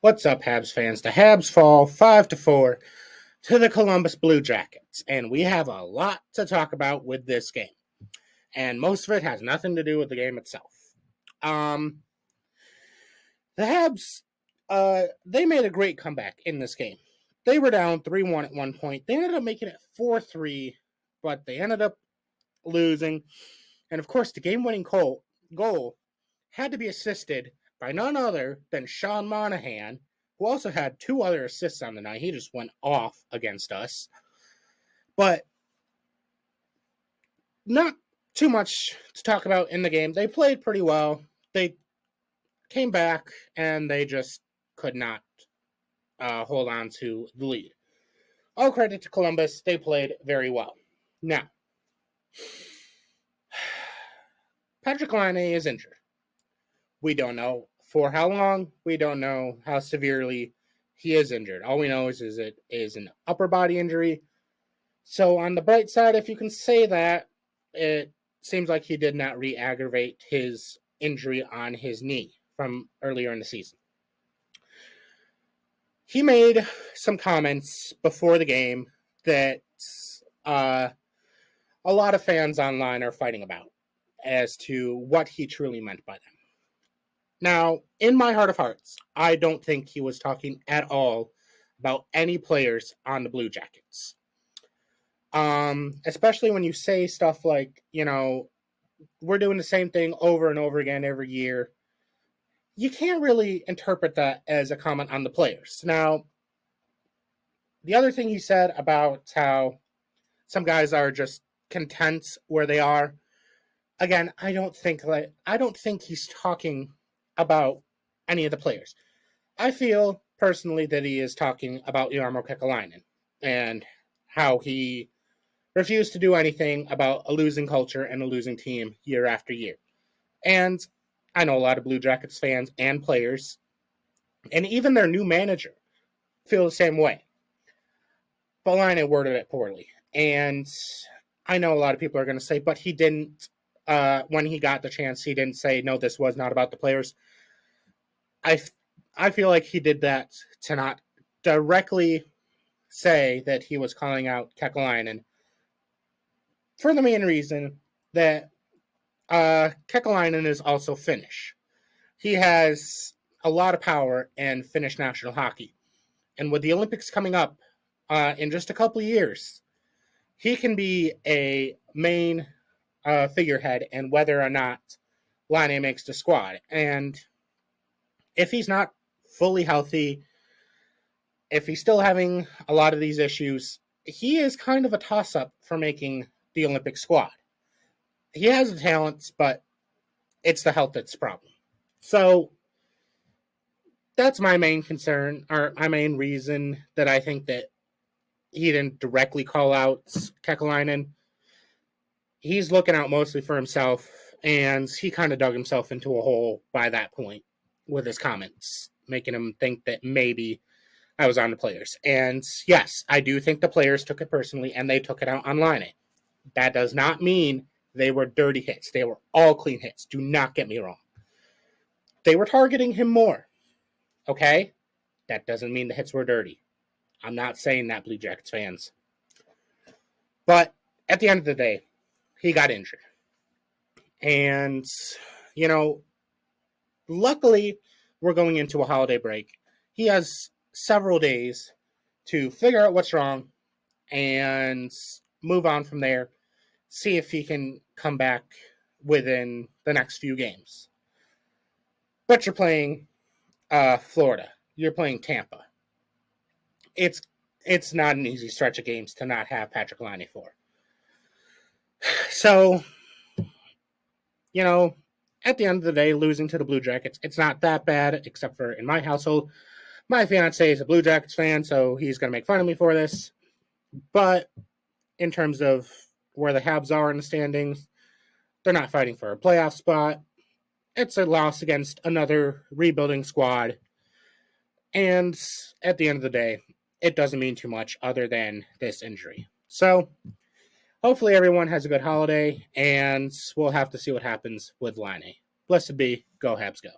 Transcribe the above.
What's up, Habs fans? The Habs fall 5-4 to the Columbus Blue Jackets, and we have a lot to talk about with this game. And most of it has nothing to do with the game itself. The Habs, they made a great comeback in this game. They were down 3-1 at one point. They ended up making it 4-3, but they ended up losing. And of course, the game-winning goal had to be assisted by none other than Sean Monahan, who also had 2 other assists on the night. He just went off against us. But not too much to talk about in the game. They played pretty well. They came back, and they just could not hold on to the lead. All credit to Columbus. They played very well. Now, Patrick Laine is injured. We don't know for how long. We don't know how severely he is injured. All we know is it is an upper body injury. So on the bright side, if you can say that, it seems like he did not re-aggravate his injury on his knee from earlier in the season. He made some comments before the game that a lot of fans online are fighting about as to what he truly meant by them. Now, in my heart of hearts, I don't think he was talking at all about any players on the Blue Jackets. Especially when you say stuff like, we're doing the same thing over and over again every year. You can't really interpret that as a comment on the players. Now, the other thing he said about how some guys are just content where they are, again, I don't think he's talking about any of the players. I feel personally that he is talking about Jarmo Kekalainen and how he refused to do anything about a losing culture and a losing team year after year. And I know a lot of Blue Jackets fans and players, and even their new manager, feel the same way. But Laine worded it poorly. And I know a lot of people are going to say, but he didn't, when he got the chance, he didn't say, no, this was not about the players. I feel like he did that to not directly say that he was calling out Kekalainen for the main reason that Kekalainen is also Finnish. He has a lot of power in Finnish national hockey. And with the Olympics coming up in just a couple of years, he can be a main figurehead in whether or not Laine makes the squad. And if he's not fully healthy, if he's still having a lot of these issues, he is kind of a toss-up for making the Olympic squad. He has the talents, but it's the health that's the problem. So that's my main concern, or my main reason that I think that he didn't directly call out Kekalainen. He's looking out mostly for himself, and he kind of dug himself into a hole by that point with his comments, making him think that maybe I was on the players. And yes, I do think the players took it personally, and they took it out on Laine. That does not mean they were dirty hits. They were all clean hits. Do not get me wrong. They were targeting him more. Okay? That doesn't mean the hits were dirty. I'm not saying that, Blue Jackets fans. But at the end of the day, he got injured. And, luckily, we're going into a holiday break. He has several days to figure out what's wrong and move on from there. See if he can come back within the next few games. But you're playing Florida. You're playing Tampa. It's not an easy stretch of games to not have Patrick Laine for. So, at the end of the day, losing to the Blue Jackets, it's not that bad, except for in my household. My fiance is a Blue Jackets fan, so he's going to make fun of me for this. But in terms of where the Habs are in the standings, they're not fighting for a playoff spot. It's a loss against another rebuilding squad. And at the end of the day, it doesn't mean too much other than this injury. So hopefully everyone has a good holiday, and we'll have to see what happens with Laine. Blessed be. Go Habs, go.